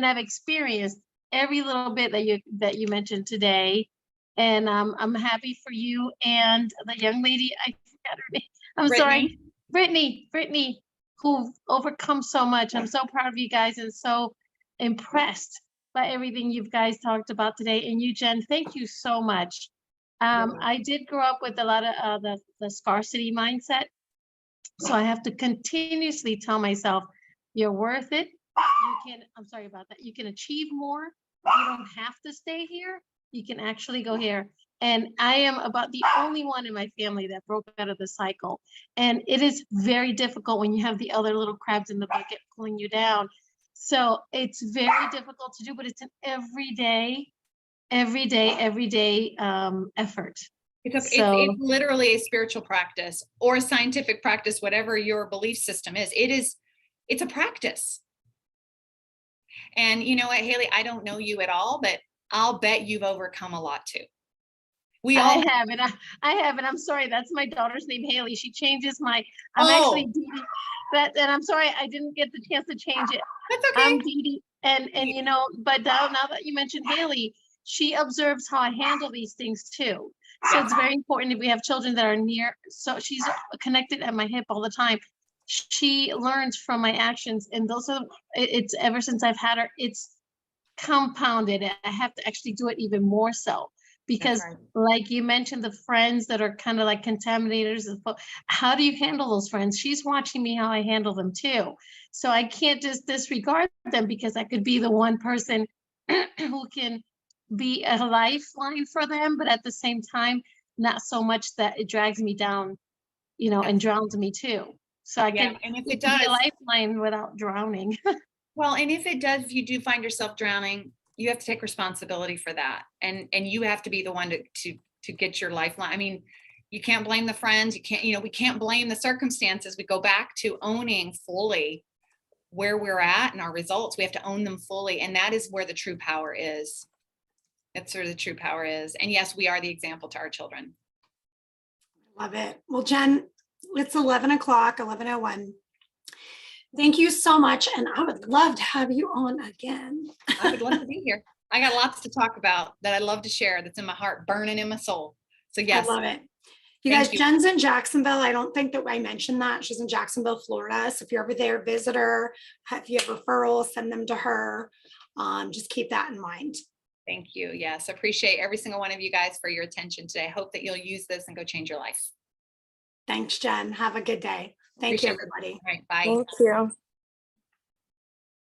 I've experienced every little bit that you mentioned today. And I'm happy for you and the young lady, I forgot her name. I'm sorry, Brittany, who overcome so much. I'm so proud of you guys and so impressed by everything you guys talked about today. And you, Jen, thank you so much. I did grow up with a lot of the scarcity mindset. So I have to continuously tell myself, you're worth it. I'm sorry about that. You can achieve more. You don't have to stay here. You can actually go here. And I am about the only one in my family that broke out of the cycle. And it is very difficult when you have the other little crabs in the bucket pulling you down. So it's very difficult to do, but it's an everyday effort. It's literally a spiritual practice or a scientific practice, whatever your belief system is. It's a practice. And you know what, Haley, I don't know you at all, but I'll bet you've overcome a lot too. I haven't. I haven't. I'm sorry. That's my daughter's name, Haley. She changes my, I'm actually Dee Dee. And I'm sorry, I didn't get the chance to change it. That's okay. I'm Dee Dee. And you know, but now that you mentioned Haley, she observes how I handle these things too. So it's very important if we have children that are near. So she's connected at my hip all the time. She learns from my actions, and those are, it's ever since I've had her, it's compounded. I have to actually do it even more so. Because like you mentioned, the friends that are kind of like contaminators, how do you handle those friends? She's watching me how I handle them too. So I can't just disregard them, because I could be the one person who can be a lifeline for them, but at the same time, not so much that it drags me down, you know, and drowns me too. So I can, and if it it does, be does, a lifeline without drowning. well, and if it does, if you do find yourself drowning, you have to take responsibility for that. And you have to be the one to get your lifeline. I mean, you can't blame the friends. You can't, we can't blame the circumstances. We go back to owning fully where we're at and our results. We have to own them fully. And that is where the true power is. That's where the true power is. And yes, we are the example to our children. Love it. Well, Jen, it's 11 o'clock, 11:01. Thank you so much. And I would love to have you on again. I would love to be here. I got lots to talk about that I love to share, that's in my heart, burning in my soul. So yes. I love it. You guys, Jen's in Jacksonville. I don't think that I mentioned that. She's in Jacksonville, Florida. So if you're ever there, visit her. If you have referrals, send them to her. Just keep that in mind. Thank you. Yes. Appreciate every single one of you guys for your attention today. I hope that you'll use this and go change your life. Thanks, Jen. Have a good day. Thank you, everybody. All right. Bye. Thank you.